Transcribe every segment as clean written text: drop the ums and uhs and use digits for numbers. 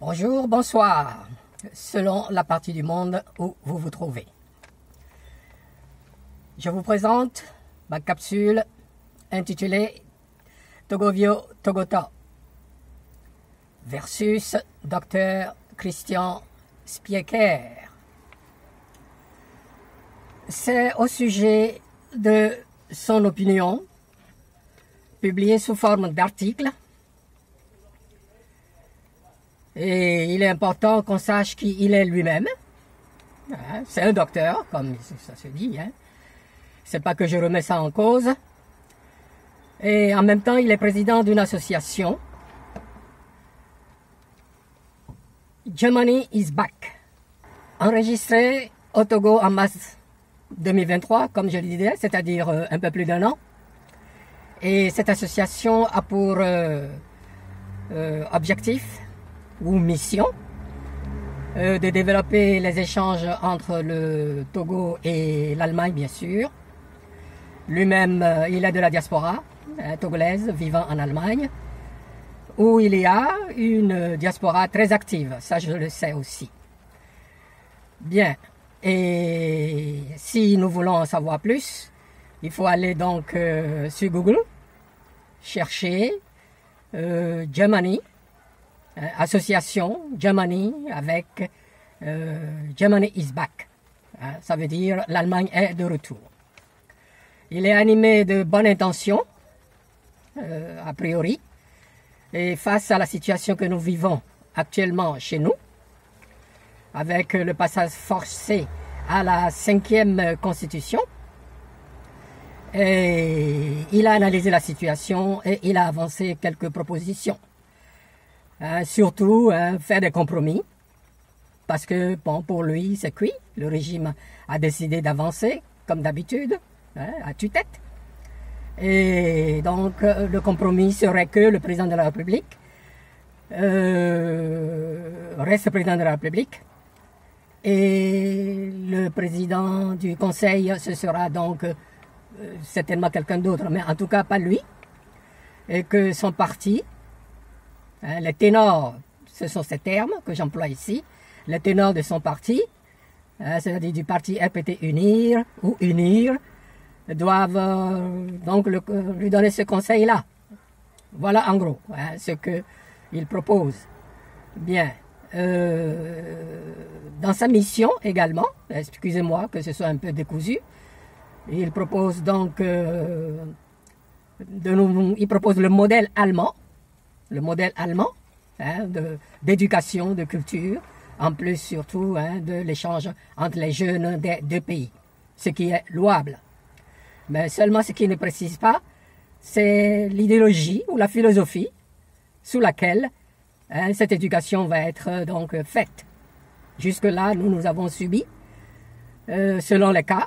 Bonjour, bonsoir, selon la partie du monde où vous vous trouvez. Je vous présente ma capsule intitulée Togovio Togota versus Dr Christian Spieker. C'est au sujet de son opinion, publiée sous forme d'article. Et il est important qu'on sache qui il est lui-même. C'est un docteur, comme ça se dit. C'est pas que je remets ça en cause. Et en même temps, il est président d'une association. Germany is back. Enregistré au Togo en mars 2023, comme je le disais, c'est-à-dire un peu plus d'1 an. Et cette association a pour objectif ou mission de développer les échanges entre le Togo et l'Allemagne, bien sûr. Lui-même, il est de la diaspora togolaise vivant en Allemagne, où il y a une diaspora très active, ça je le sais aussi. Bien, et si nous voulons en savoir plus, il faut aller donc sur Google, chercher Germany, association Germany avec Germany is back. Ça veut dire l'Allemagne est de retour. Il est animé de bonnes intentions, a priori, et face à la situation que nous vivons actuellement chez nous, avec le passage forcé à la 5e constitution, et il a analysé la situation et il a avancé quelques propositions. Surtout faire des compromis, parce que bon, pour lui c'est cuit, le régime a décidé d'avancer comme d'habitude, à tue-tête. Et donc le compromis serait que le président de la République reste président de la République et le président du Conseil ce sera donc certainement quelqu'un d'autre, mais en tout cas pas lui, et que son parti, les ténors, ce sont ces termes que j'emploie ici, les ténors de son parti, c'est-à-dire du parti RPT Unir ou Unir, doivent donc lui donner ce conseil-là. Voilà en gros ce qu'il propose. Bien. Dans sa mission également, excusez-moi que ce soit un peu décousu, il propose donc il propose le modèle allemand d'éducation, de culture, en plus surtout de l'échange entre les jeunes des deux pays, ce qui est louable. Mais seulement ce qui ne précise pas, c'est l'idéologie ou la philosophie sous laquelle cette éducation va être donc faite. Jusque-là, nous avons subi, selon les cas,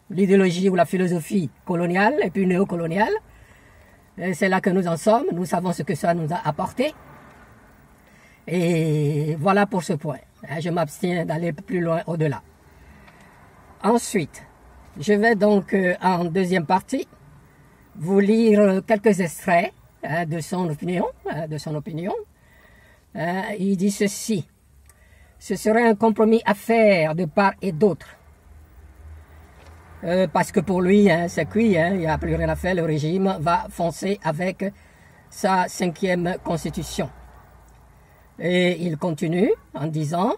l'idéologie ou la philosophie coloniale et puis néocoloniale. C'est là que nous en sommes, nous savons ce que ça nous a apporté. Et voilà pour ce point. Je m'abstiens d'aller plus loin au-delà. Ensuite, je vais donc en deuxième partie vous lire quelques extraits de son opinion. Il dit ceci: ce serait un compromis à faire de part et d'autre. Parce que pour lui, c'est cuit, il n'y a plus rien à faire, le régime va foncer avec sa 5e constitution. Et il continue en disant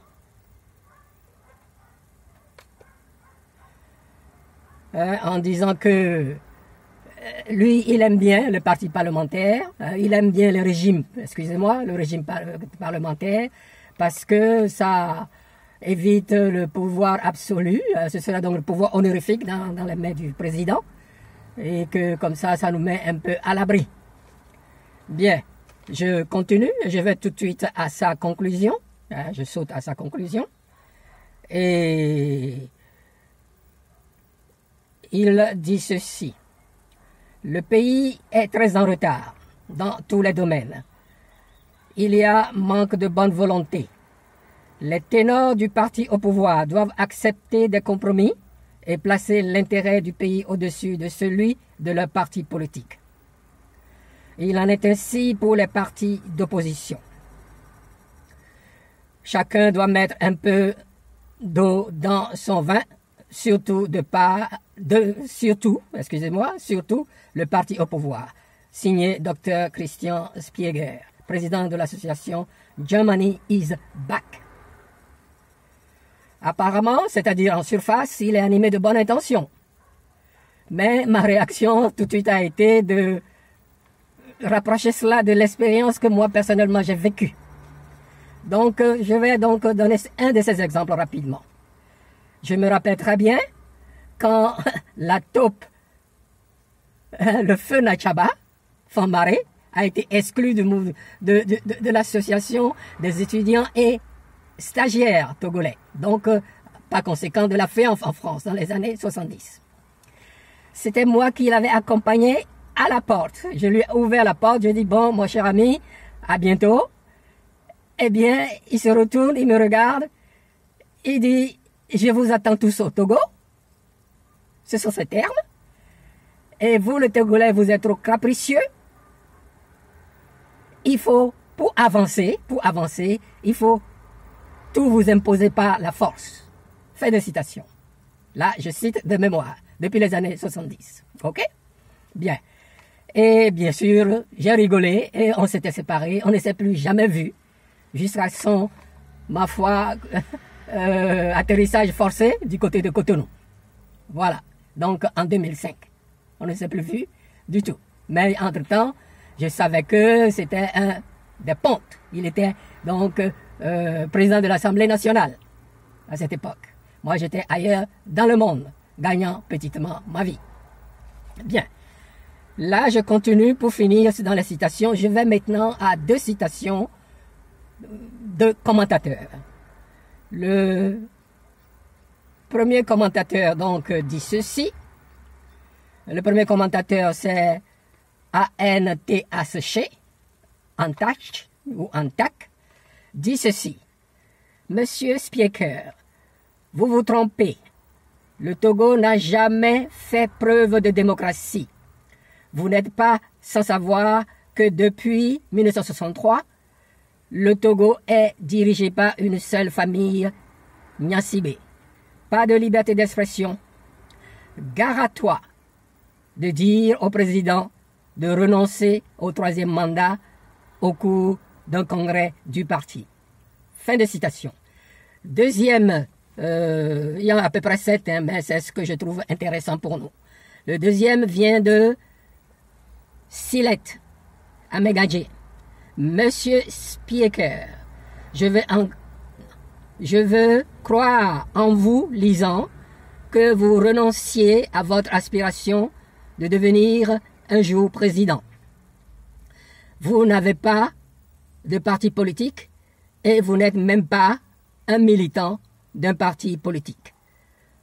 que lui, il aime bien le parti parlementaire, il aime bien le régime parlementaire, parce que ça évite le pouvoir absolu, ce sera donc le pouvoir honorifique dans les mains du président, et que comme ça nous met un peu à l'abri. Bien, je continue, je vais tout de suite à sa conclusion, je saute à sa conclusion, et il dit ceci: le pays est très en retard dans tous les domaines. Il y a manque de bonne volonté. Les ténors du parti au pouvoir doivent accepter des compromis et placer l'intérêt du pays au-dessus de celui de leur parti politique. Il en est ainsi pour les partis d'opposition. chacun doit mettre un peu d'eau dans son vin, surtout surtout le parti au pouvoir. Signé Dr Christian Spieger, président de l'association Germany is Back. Apparemment, c'est-à-dire en surface, il est animé de bonnes intentions. Mais ma réaction tout de suite a été de rapprocher cela de l'expérience que moi personnellement j'ai vécue. Donc, je vais donc donner un de ces exemples rapidement. Je me rappelle très bien quand la taupe, le feu Nachaba, Fambaré, a été exclu de l'association des étudiants et stagiaires togolais. Donc, par conséquent, de la FEA en France dans les années 70. C'était moi qui l'avais accompagné à la porte. Je lui ai ouvert la porte, je lui ai dit, bon, mon cher ami, à bientôt. Eh bien, il se retourne, il me regarde, il dit, je vous attends tous au Togo. Ce sont ces termes. Et vous, le Togolais, vous êtes trop capricieux. Il faut, pour avancer, il faut tout vous imposer par la force. Fin de citation. Là, je cite de mémoire, depuis les années 70. OK? Bien. Et bien sûr, j'ai rigolé et on s'était séparés, on ne s'est plus jamais vus jusqu'à son, ma foi, atterrissage forcé du côté de Cotonou. Voilà. Donc, en 2005. On ne s'est plus vus du tout. Mais entre-temps, je savais que c'était un des pontes. Il était donc président de l'Assemblée nationale à cette époque. Moi, j'étais ailleurs dans le monde, gagnant petitement ma vie. Bien. Là, je continue pour finir dans les citations. Je vais maintenant à 2 citations de commentateurs. Le premier commentateur, donc, dit ceci. Le premier commentateur, c'est A-N-T-A-C-H, Antac, ou Antac, dit ceci. Monsieur Spieker, vous vous trompez. Le Togo n'a jamais fait preuve de démocratie. Vous n'êtes pas sans savoir que depuis 1963, le Togo est dirigé par une seule famille, Niassibé. Pas de liberté d'expression. Gare à toi de dire au président de renoncer au 3e mandat au cours d'un congrès du parti. Fin de citation. Deuxième, il y en a à peu près 7, mais c'est ce que je trouve intéressant pour nous. Le deuxième vient de Silet Amegadje. Monsieur Spieker, je veux croire en vous, lisant, que vous renonciez à votre aspiration de devenir un jour président. Vous n'avez pas de parti politique et vous n'êtes même pas un militant d'un parti politique.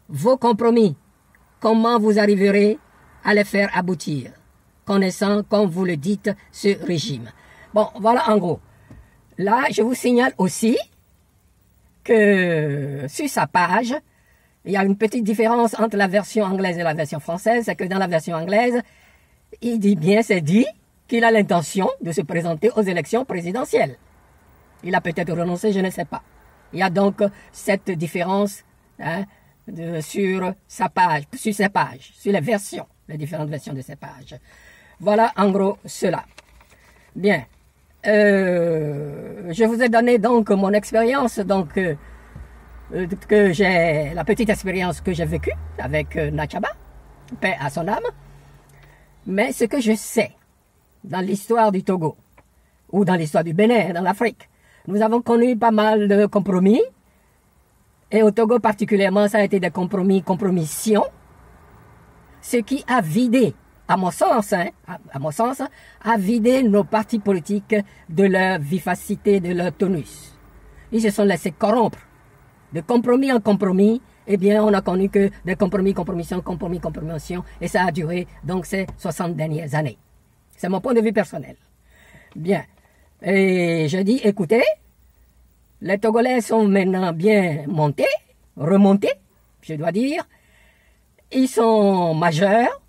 Vos compromis, comment vous arriverez à les faire aboutir, connaissant, comme vous le dites, ce régime? Bon, voilà en gros. Là, je vous signale aussi que sur sa page, il y a une petite différence entre la version anglaise et la version française. C'est que dans la version anglaise, il dit bien, c'est dit, qu'il a l'intention de se présenter aux élections présidentielles. Il a peut-être renoncé, je ne sais pas. Il y a donc cette différence sur sa page, sur ses pages, sur les versions, les différentes versions de ces pages. Voilà en gros cela. Bien. Je vous ai donné donc mon expérience, donc que j'ai la petite expérience que j'ai vécue avec Nachaba, paix à son âme. Mais ce que je sais dans l'histoire du Togo ou dans l'histoire du Bénin, dans l'Afrique, nous avons connu pas mal de compromis. Et au Togo particulièrement, ça a été des compromissions, ce qui a vidé, à mon sens, a vidé nos partis politiques de leur vivacité, de leur tonus. Ils se sont laissés corrompre. De compromis en compromis, eh bien, on a connu que des compromissions, et ça a duré donc ces 60 dernières années. C'est mon point de vue personnel. Bien. Et je dis, écoutez, les Togolais sont maintenant bien remontés, je dois dire. Ils sont majeurs.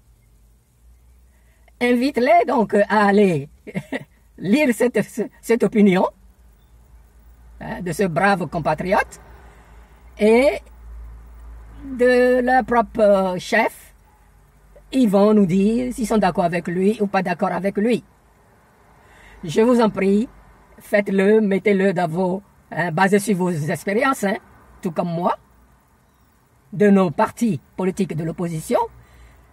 Invite-les donc à aller lire cette opinion. hein, de ce brave compatriote et de leur propre chef. Ils vont nous dire s'ils sont d'accord avec lui ou pas d'accord avec lui. Je vous en prie, faites-le, mettez-le dans vos, basé sur vos expériences, hein, tout comme moi, de nos partis politiques de l'opposition.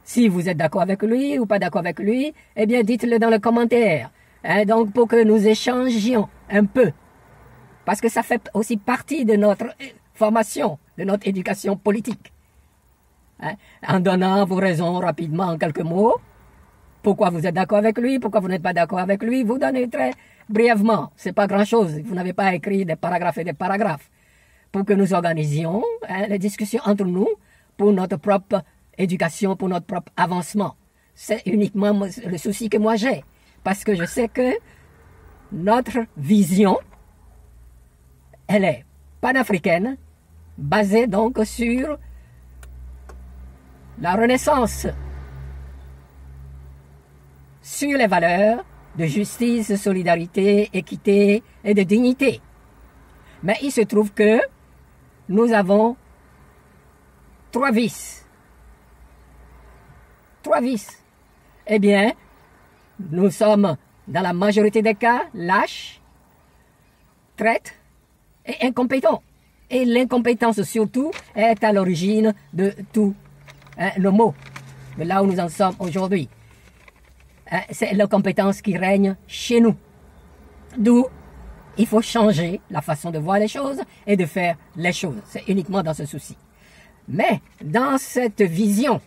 Si vous êtes d'accord avec lui ou pas d'accord avec lui, eh bien dites-le dans les commentaires. Hein, donc pour que nous échangions un peu. Parce que ça fait aussi partie de notre formation, de notre éducation politique. Hein, en donnant vos raisons rapidement en quelques mots. Pourquoi vous êtes d'accord avec lui, pourquoi vous n'êtes pas d'accord avec lui, vous donnez très brièvement. C'est pas grand-chose. Vous n'avez pas écrit des paragraphes et des paragraphes. Pour que nous organisions les discussions entre nous pour notre propre éducation, pour notre propre avancement. C'est uniquement le souci que moi j'ai. Parce que je sais que notre vision, elle est panafricaine, basée donc sur la renaissance, sur les valeurs de justice, solidarité, équité et de dignité. Mais il se trouve que nous avons trois vices. Trois vices. Eh bien, nous sommes, dans la majorité des cas, lâches, traîtres et incompétents. Et l'incompétence surtout est à l'origine de tout le mot, de là où nous en sommes aujourd'hui. C'est l'incompétence qui règne chez nous. D'où il faut changer la façon de voir les choses et de faire les choses. C'est uniquement dans ce souci. Mais dans cette vision,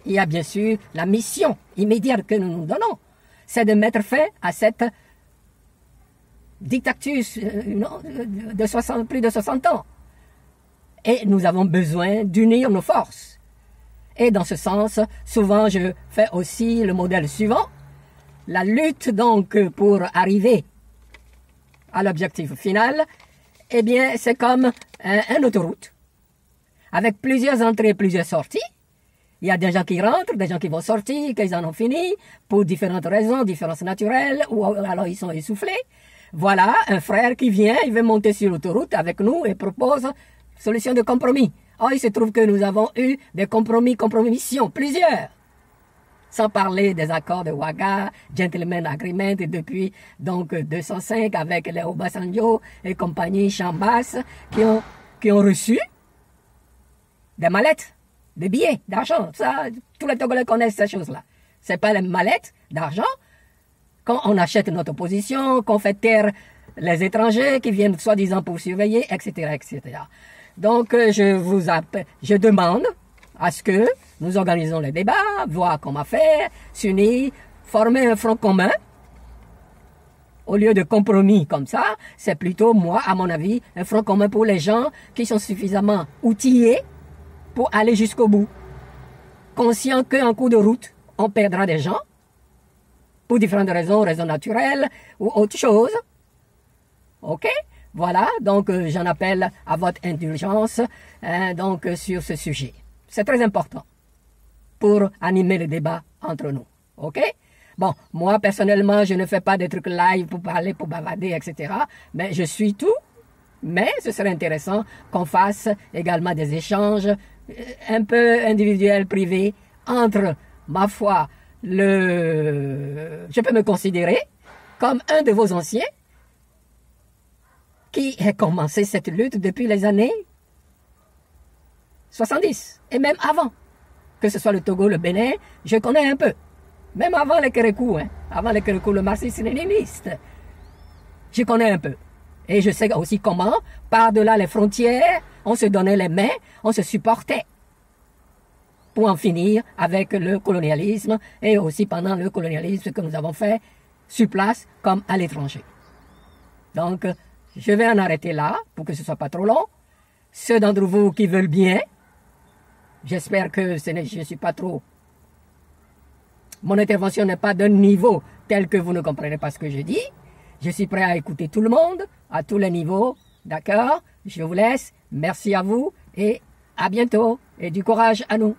il y a bien sûr la mission immédiate que nous nous donnons. C'est de mettre fin à cette dictature de plus de 60 ans. Et nous avons besoin d'unir nos forces. Et dans ce sens, souvent je fais aussi le modèle suivant. La lutte donc pour arriver à l'objectif final, eh bien c'est comme une autoroute avec plusieurs entrées et plusieurs sorties. Il y a des gens qui rentrent, des gens qui vont sortir, qu'ils en ont fini pour différentes raisons, différences naturelles, ou alors ils sont essoufflés. Voilà un frère qui vient, il veut monter sur l'autoroute avec nous et propose solution de compromis. Oh, il se trouve que nous avons eu des compromissions, plusieurs. Sans parler des accords de Ouaga, Gentleman Agreement, et depuis donc 205 avec les Obasanjo et compagnie Chambas qui ont reçu des mallettes, des billets d'argent. Ça, tous les Togolais connaissent ces choses-là. C'est pas les mallettes d'argent. Quand on achète notre position, qu'on fait taire les étrangers qui viennent soi-disant pour surveiller, etc., etc. Donc, je demande à ce que nous organisons les débats, voir comment faire, s'unir, former un front commun. Au lieu de compromis comme ça, c'est plutôt, moi, à mon avis, un front commun pour les gens qui sont suffisamment outillés pour aller jusqu'au bout. Conscient qu'en cours de route, on perdra des gens, pour différentes raisons naturelles ou autre chose. OK? Voilà, donc j'en appelle à votre indulgence donc sur ce sujet. C'est très important pour animer le débat entre nous. OK? Bon, moi personnellement, je ne fais pas des trucs live pour parler, pour bavarder, etc. Mais je suis tout. Mais ce serait intéressant qu'on fasse également des échanges un peu individuels, privés, entre, ma foi, je peux me considérer comme un de vos anciens qui a commencé cette lutte depuis les années 70 et même avant. Que ce soit le Togo, le Bénin, je connais un peu. Même avant les Kérékou, avant les Kérékou, le marxiste-léniniste. Je connais un peu. Et je sais aussi comment, par-delà les frontières, on se donnait les mains, on se supportait. Pour en finir avec le colonialisme et aussi pendant le colonialisme que nous avons fait sur place comme à l'étranger. Donc, je vais en arrêter là pour que ce soit pas trop long. Ceux d'entre vous qui veulent bien, j'espère que je ne suis pas trop... Mon intervention n'est pas d'un niveau tel que vous ne comprenez pas ce que je dis. Je suis prêt à écouter tout le monde, à tous les niveaux. D'accord? Je vous laisse. Merci à vous et à bientôt. Et du courage à nous.